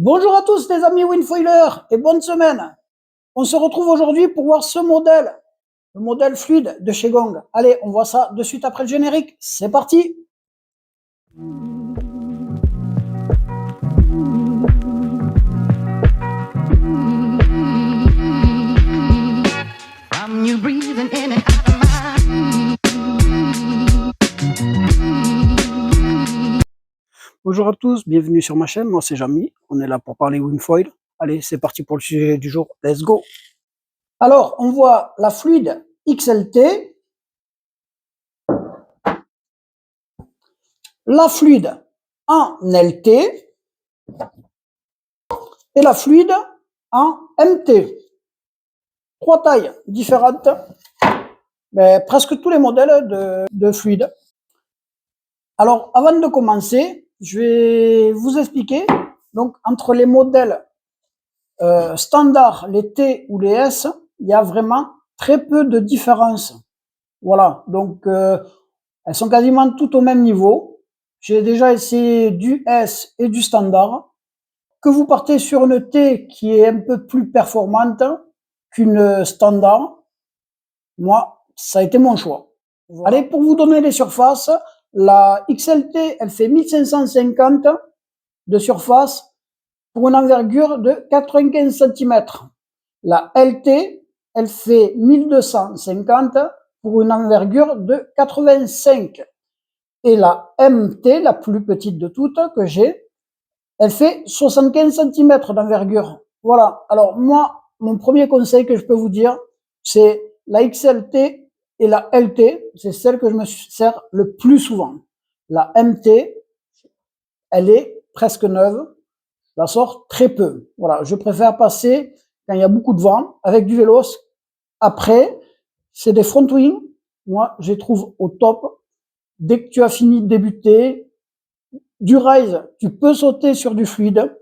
Bonjour à tous les amis Windfoiler et bonne semaine. On se retrouve aujourd'hui pour voir ce modèle, le modèle fluide de chez Gong. Allez, on voit ça de suite après le générique. C'est parti. Bonjour à tous, bienvenue sur ma chaîne. Moi c'est Jamy, on est là pour parler Windfoil. Allez, c'est parti pour le sujet du jour. Let's go. Alors, on voit la fluide XLT, la fluide en LT et la fluide en MT. Trois tailles différentes, mais presque tous les modèles de fluide. Alors, avant de commencer, je vais vous expliquer. Donc, entre les modèles standards, les T ou les S, il y a vraiment très peu de différence. Voilà, donc elles sont quasiment toutes au même niveau. J'ai déjà essayé du S et du standard. Que vous partez sur une T qui est un peu plus performante qu'une standard, moi, ça a été mon choix. Voilà. Allez, pour vous donner les surfaces, la XLT, elle fait 1550 de surface pour une envergure de 95 cm. La LT, elle fait 1250 pour une envergure de 85. Et la MT, la plus petite de toutes que j'ai, elle fait 75 cm d'envergure. Voilà. Alors moi, mon premier conseil que je peux vous dire, c'est la XLT et la LT, c'est celle que je me sers le plus souvent. La MT, elle est presque neuve, je la sors très peu. Voilà, je préfère passer quand il y a beaucoup de vent avec du vélo. Après, c'est des front wings. Moi, je les trouve au top. Dès que tu as fini de débuter, du rise, tu peux sauter sur du fluide,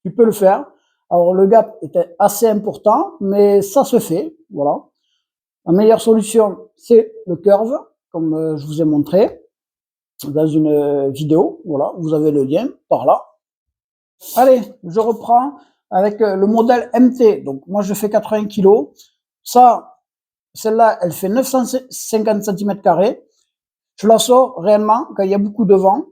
tu peux le faire. Alors le gap était assez important, mais ça se fait. Voilà. La meilleure solution, c'est le curve, comme je vous ai montré dans une vidéo. Voilà, vous avez le lien par là. Allez, je reprends avec le modèle MT. Donc moi, je fais 80 kg. Ça, celle-là, elle fait 950 cm². Je la sors réellement quand il y a beaucoup de vent.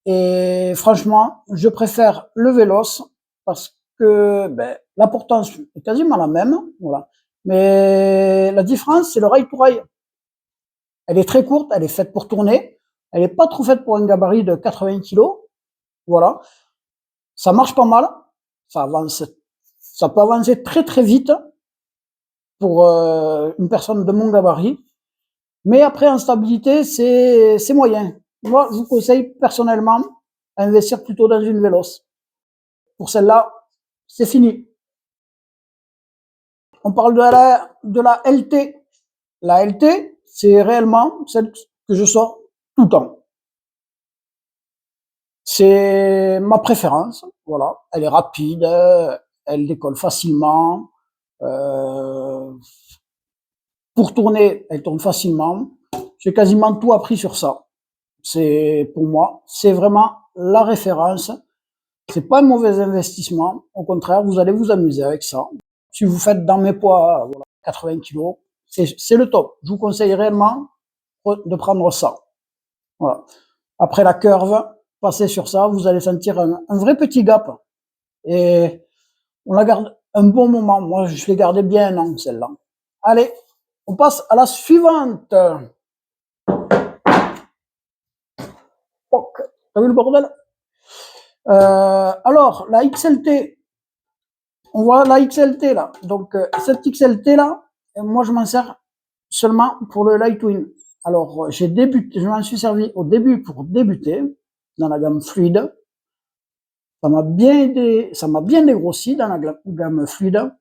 Et franchement, je préfère le véloce parce que la portance est quasiment la même. Voilà. Mais la différence, c'est le rail to rail. Elle est très courte, elle est faite pour tourner. Elle n'est pas trop faite pour un gabarit de 80 kg. Voilà. Ça marche pas mal. Ça avance. Ça peut avancer très très vite pour une personne de mon gabarit. Mais après, en stabilité, c'est moyen. Moi, je vous conseille personnellement d'investir plutôt dans une véloce. Pour celle-là, c'est fini. On parle de la LT. La LT, c'est réellement celle que je sors tout le temps. C'est ma préférence. Voilà. Elle est rapide, elle décolle facilement. Pour tourner, elle tourne facilement. J'ai quasiment tout appris sur ça. C'est, pour moi, c'est vraiment la référence. C'est pas un mauvais investissement. Au contraire, vous allez vous amuser avec ça. Si vous faites dans mes poids, voilà, 80 kg, c'est le top. Je vous conseille réellement de prendre ça. Voilà. Après la curve, passez sur ça, vous allez sentir un vrai petit gap. Et on la garde un bon moment. Moi, je l'ai gardé bien un an, celle-là. Allez, on passe à la suivante. T'as vu le bordel? Alors, la XLT, on voit la XLT là. Donc, cette XLT là, moi je m'en sers seulement pour le Lightwing. Alors, j'ai débuté, je m'en suis servi au début pour débuter dans la gamme fluide. Ça m'a bien aidé, ça m'a bien dégrossi dans la gamme fluide.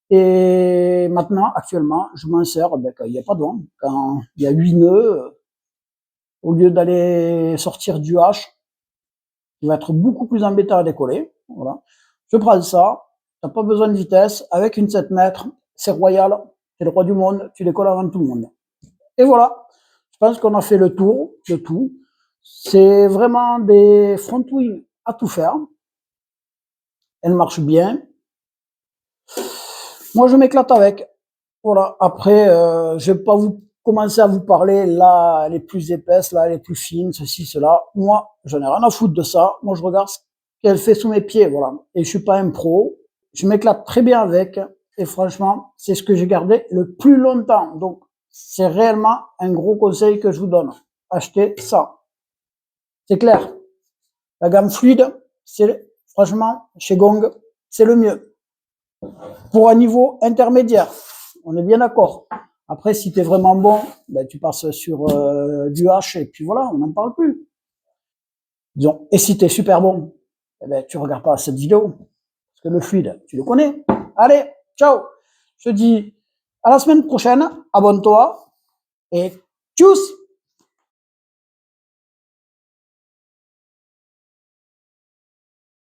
Et maintenant, actuellement, je m'en sers quand il n'y a pas de vent, quand il y a 8 nœuds, au lieu d'aller sortir du H, il va être beaucoup plus embêtant à décoller. Voilà. Je prends ça, t'as pas besoin de vitesse, avec une 7 mètres, c'est royal, t'es le roi du monde, tu décolles avant tout le monde. Et voilà, je pense qu'on a fait le tour de tout. C'est vraiment des front wings à tout faire. elle marche bien. Moi, je m'éclate avec. Voilà. Après, je vais pas vous commencer à vous parler là, les plus épaisses, là, les plus fines, ceci, cela. Moi, j'en ai rien à foutre de ça. Moi, je regarde ce qu'elle fait sous mes pieds, voilà. Et je suis pas un pro. Je m'éclate très bien avec. Et franchement, c'est ce que j'ai gardé le plus longtemps. Donc, c'est réellement un gros conseil que je vous donne. Achetez ça. C'est clair. La gamme fluide, c'est, franchement, chez Gong, c'est le mieux. Pour un niveau intermédiaire. On est bien d'accord. Après, si tu es vraiment bon, ben, tu passes sur du H et puis voilà, on n'en parle plus. Disons. Et si tu es super bon, eh ben, tu regardes pas cette vidéo. Parce que le fluide, tu le connais. Allez, ciao. Je te dis à la semaine prochaine. Abonne-toi et tchuss.